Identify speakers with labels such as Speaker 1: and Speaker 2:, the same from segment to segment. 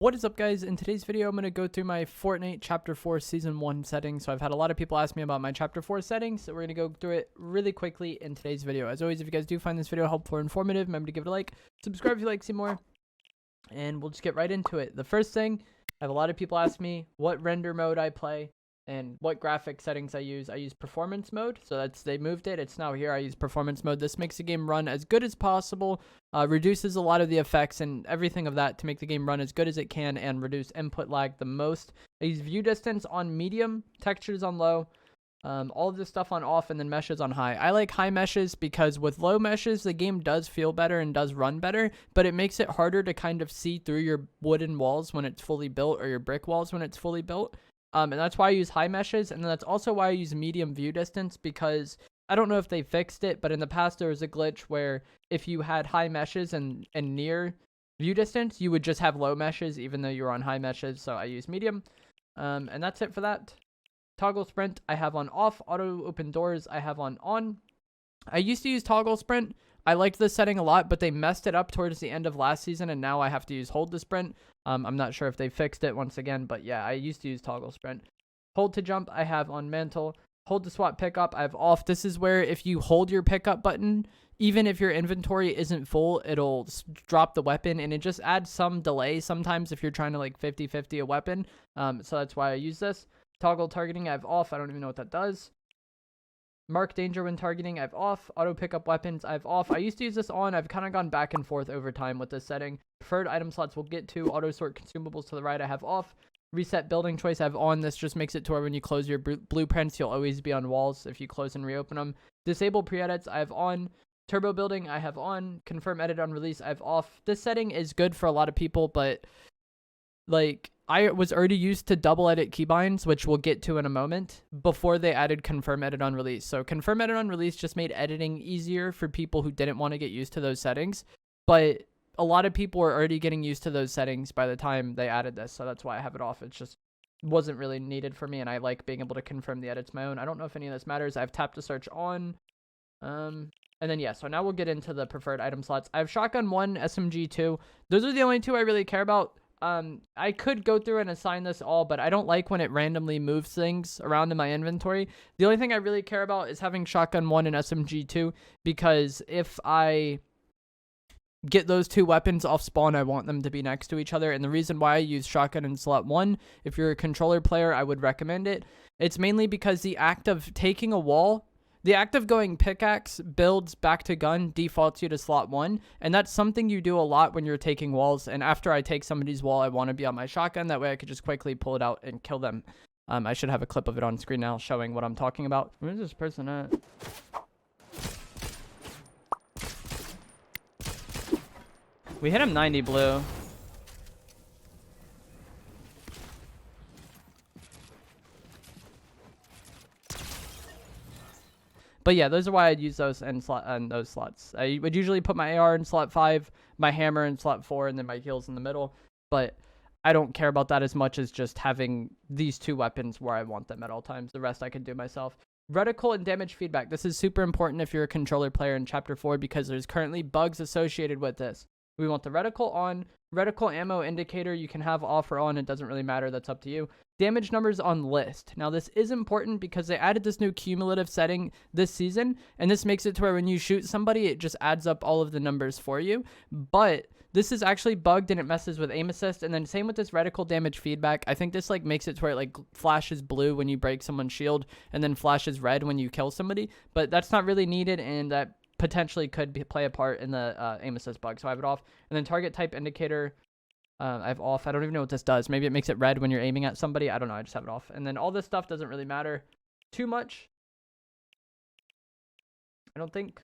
Speaker 1: What is up, guys? In today's video, I'm going to go through my Fortnite Chapter 4 Season 1 settings. So I've had a lot of people ask me about my Chapter 4 settings, so we're going to go through it really quickly in today's video. As always, if you guys do find this video helpful or informative, remember to give it a like, subscribe if you like to see more, and we'll just get right into it. The first thing, I have a lot of people ask me what render mode I play and what graphic settings I use. I use performance mode, so they moved it. It's now here. I use performance mode. This makes the game run as good as possible, reduces a lot of the effects and everything of that to make the game run as good as it can and reduce input lag the most. I use view distance on medium, textures on low, all of this stuff on off, and then meshes on high. I like high meshes because with low meshes, the game does feel better and does run better, but it makes it harder to kind of see through your wooden walls when it's fully built or your brick walls when it's fully built. And that's why I use high meshes, and then that's also why I use medium view distance, because I don't know if they fixed it, but in the past there was a glitch where if you had high meshes and near view distance, you would just have low meshes even though you were on high meshes, so I use medium. And that's it for that. Toggle sprint I have on off. Auto open doors I have on. I used to use toggle sprint. I liked this setting a lot, but they messed it up towards the end of last season, and now I have to use hold to sprint. I'm not sure if they fixed it once again, but yeah, I used to use toggle sprint. Hold to jump I have on mantle. Hold to swap pickup I have off. This is where if you hold your pickup button, even if your inventory isn't full, it'll drop the weapon, and it just adds some delay sometimes if you're trying to like 50-50 a weapon. So that's why I use this. Toggle targeting I have off. I don't even know what that does. Mark danger when targeting I have off. Auto pickup weapons I have off. I used to use this on. I've kind of gone back and forth over time with this setting. Preferred item slots we'll get to. Auto sort consumables to the right I have off. Reset building choice I have on. This just makes it to where when you close your blueprints, you'll always be on walls if you close and reopen them. Disable pre-edits I have on. Turbo building I have on. Confirm edit on release I have off. This setting is good for a lot of people, but like I was already used to double edit keybinds, which we'll get to in a moment, before they added confirm edit on release. So confirm edit on release just made editing easier for people who didn't want to get used to those settings, but a lot of people were already getting used to those settings by the time they added this, so that's why I have it off. It just wasn't really needed for me, and I like being able to confirm the edits my own. I don't know if any of this matters. I have tap to search on. And then yeah, so now we'll get into the preferred item slots. I have shotgun 1, SMG 2. Those are the only two I really care about. I could go through and assign this all, but I don't like when it randomly moves things around in my inventory. The only thing I really care about is having shotgun 1 and SMG 2, because if I get those two weapons off spawn, I want them to be next to each other. And the reason why I use shotgun in slot 1, if you're a controller player, I would recommend it. It's mainly because the act of taking a wall, the act of going pickaxe, builds back to gun, defaults you to slot 1, and that's something you do a lot when you're taking walls. And after I take somebody's wall, I want to be on my shotgun. That way I could just quickly pull it out and kill them. I should have a clip of it on screen now showing what I'm talking about. Where's this person at? We hit him 90 blue. But yeah, those are why I'd use those in those slots. I would usually put my AR in slot 5, my hammer in slot 4, and then my heals in the middle. But I don't care about that as much as just having these two weapons where I want them at all times. The rest I can do myself. Reticle and damage feedback. This is super important if you're a controller player in Chapter 4, because there's currently bugs associated with this. We want the reticle on. Reticle ammo indicator you can have off or on. It doesn't really matter. That's up to you. Damage numbers on list. Now this is important because they added this new cumulative setting this season, and this makes it to where when you shoot somebody, it just adds up all of the numbers for you. But this is actually bugged and it messes with aim assist. And then same with this reticle damage feedback. I think this like makes it to where it like flashes blue when you break someone's shield and then flashes red when you kill somebody. But that's not really needed, and that potentially could play a part in the aim assist bug, so I have it off. And then target type indicator I have off. I don't even know what this does. Maybe it makes it red when you're aiming at somebody. I don't know. I just have it off. And then all this stuff doesn't really matter too much, I don't think.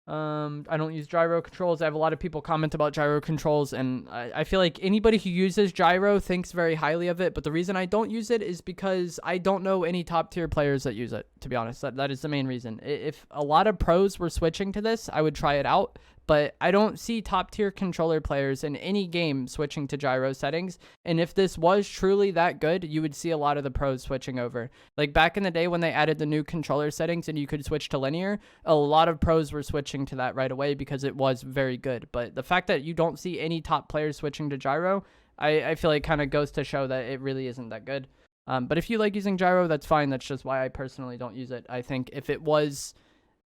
Speaker 1: I don't use gyro controls. I have a lot of people comment about gyro controls, and I feel like anybody who uses gyro thinks very highly of it, but the reason I don't use it is because I don't know any top tier players that use it, to be honest. That is the main reason. If a lot of pros were switching to this, I would try it out, but I don't see top tier controller players in any game switching to gyro settings. And if this was truly that good, you would see a lot of the pros switching over. Like back in the day when they added the new controller settings and you could switch to linear, a lot of pros were switching to that right away because it was very good. But the fact that you don't see any top players switching to gyro, I feel like kind of goes to show that it really isn't that good. But if you like using gyro, that's fine. That's just why I personally don't use it. I think if it was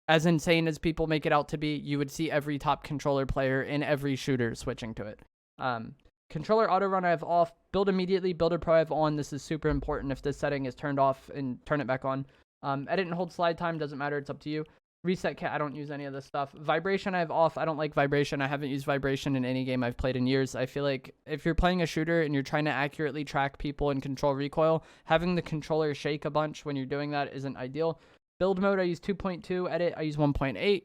Speaker 1: as insane as people make it out to be, you would see every top controller player in every shooter switching to it. Controller auto run I have off. Build immediately. Builder pro I have on. This is super important. If this setting is turned off, and turn it back on. Edit and hold slide time. Doesn't matter. It's up to you. Reset cat. I don't use any of this stuff. Vibration I have off. I don't like vibration. I haven't used vibration in any game I've played in years. I feel like if you're playing a shooter and you're trying to accurately track people and control recoil, having the controller shake a bunch when you're doing that isn't ideal. Build mode I use 2.2. Edit I use 1.8.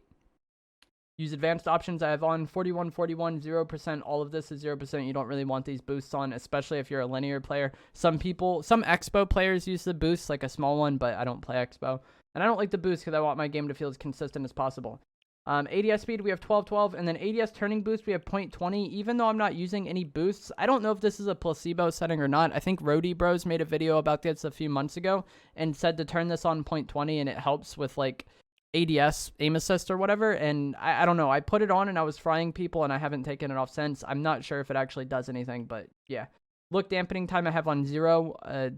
Speaker 1: Use advanced options I have on 41, 41, 0%. All of this is 0%. You don't really want these boosts on, especially if you're a linear player. Some Expo players use the boost, like a small one, but I don't play Expo. And I don't like the boost because I want my game to feel as consistent as possible. ADS speed, we have 1212, and then ADS turning boost, we have 0.20. Even though I'm not using any boosts, I don't know if this is a placebo setting or not. I think Roadie Bros made a video about this a few months ago and said to turn this on 0.20, and it helps with, like, ADS, aim assist or whatever, and I don't know. I put it on, and I was frying people, and I haven't taken it off since. I'm not sure if it actually does anything, but yeah. Look dampening time I have on 0. I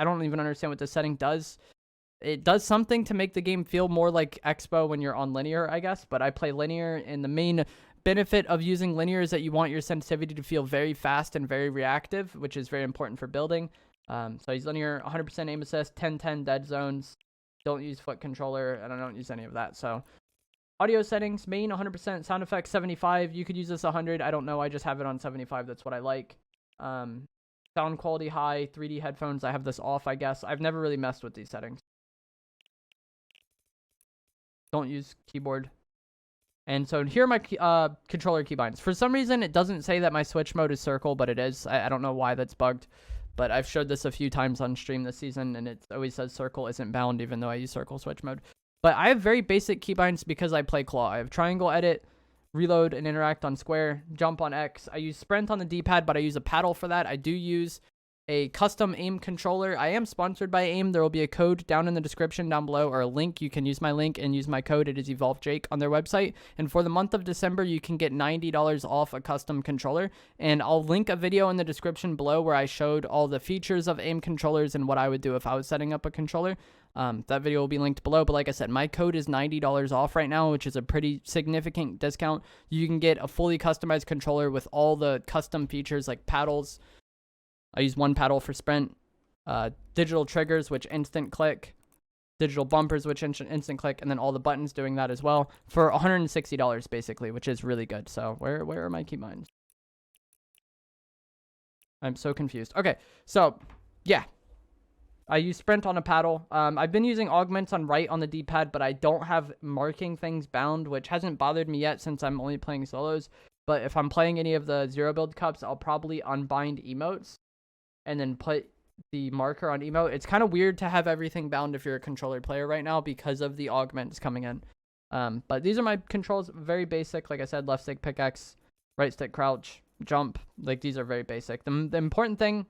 Speaker 1: don't even understand what this setting does. It does something to make the game feel more like Expo when you're on linear, I guess, but I play linear, and the main benefit of using linear is that you want your sensitivity to feel very fast and very reactive, which is very important for building. So I use linear, 100% aim assist, 10-10 dead zones, don't use foot controller, and I don't use any of that. So audio settings, main 100%, sound effects 75, you could use this 100, I don't know, I just have it on 75, that's what I like. Sound quality high, 3D headphones, I have this off, I guess. I've never really messed with these settings. Don't use keyboard. And so here are my controller keybinds. For some reason, it doesn't say that my switch mode is circle, but it is. I don't know why that's bugged, but I've showed this a few times on stream this season, and it always says circle isn't bound, even though I use circle switch mode. But I have very basic keybinds because I play claw. I have triangle edit, reload and interact on square, jump on X. I use sprint on the D-pad, but I use a paddle for that. I do use a custom aim controller. I am sponsored by aim. There will be a code down in the description down below, or a link. You can use my link and use my code. It is EvolveJake on their website. And for the month of December, you can get $90 off a custom controller. And I'll link a video in the description below where I showed all the features of aim controllers and what I would do if I was setting up a controller. That video will be linked below. But like I said, my code is $90 off right now, which is a pretty significant discount. You can get a fully customized controller with all the custom features like paddles. I use one paddle for sprint, digital triggers, which instant click, digital bumpers, which instant click, and then all the buttons doing that as well for $160 basically, which is really good. So where are my keybinds? I'm so confused. Okay, so yeah, I use sprint on a paddle. I've been using augments on right on the D-pad, but I don't have marking things bound, which hasn't bothered me yet since I'm only playing solos. But if I'm playing any of the zero build cups, I'll probably unbind emotes and then put the marker on emote. It's kind of weird to have everything bound if you're a controller player right now because of the augments coming in. But these are my controls, very basic. Like I said, left stick pickaxe, right stick crouch, jump. Like these are very basic. The important thing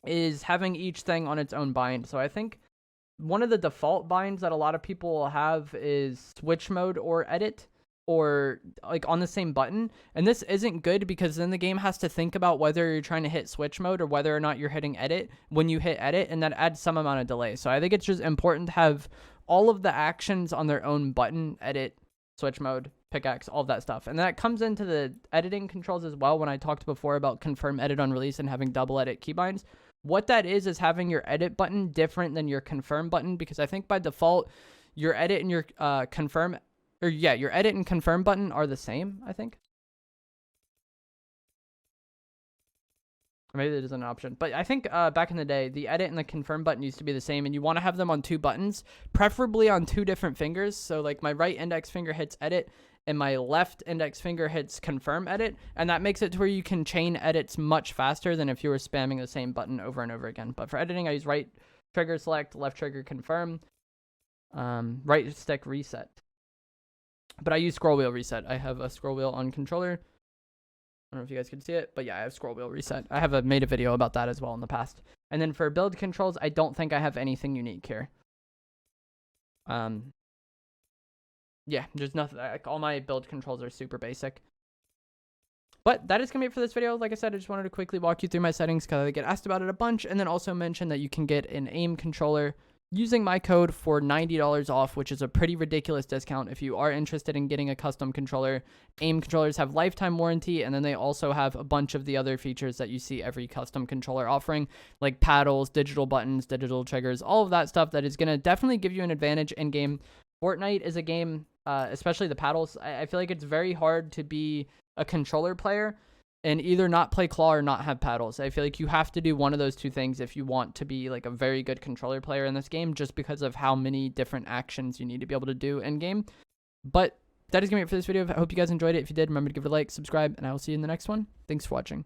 Speaker 1: is having each thing on its own bind. So I think one of the default binds that a lot of people will have is switch mode or edit, or like on the same button. And this isn't good because then the game has to think about whether you're trying to hit switch mode or whether or not you're hitting edit when you hit edit, and that adds some amount of delay. So I think it's just important to have all of the actions on their own button: edit, switch mode, pickaxe, all of that stuff. And that comes into the editing controls as well when I talked before about confirm edit on release and having double edit keybinds. What that is having your edit button different than your confirm button, because I think by default your edit and your your edit and confirm button are the same, I think. Or maybe that isn't an option. But I think back in the day, the edit and the confirm button used to be the same, and you want to have them on two buttons, preferably on two different fingers. So like my right index finger hits edit, and my left index finger hits confirm edit, and that makes it to where you can chain edits much faster than if you were spamming the same button over and over again. But for editing, I use right trigger select, left trigger confirm, right stick reset. But I use scroll wheel reset. I have a scroll wheel on controller. I don't know if you guys can see it, but yeah, I have scroll wheel reset. I have made a video about that as well in the past. And then for build controls, I don't think I have anything unique here. Yeah, there's nothing. Like, all my build controls are super basic. But that is going to be it for this video. Like I said, I just wanted to quickly walk you through my settings because I get asked about it a bunch. And then also mention that you can get an aim controller using my code for $90 off, which is a pretty ridiculous discount if you are interested in getting a custom controller. Aim controllers have lifetime warranty, and then they also have a bunch of the other features that you see every custom controller offering, like paddles, digital buttons, digital triggers, all of that stuff that is going to definitely give you an advantage in game. Fortnite is a game, especially the paddles, I feel like it's very hard to be a controller player and either not play claw or not have paddles. I feel like you have to do one of those two things if you want to be like a very good controller player in this game, just because of how many different actions you need to be able to do in game. But that is going to be it for this video. I hope you guys enjoyed it. If you did, remember to give it a like, subscribe, and I will see you in the next one. Thanks for watching.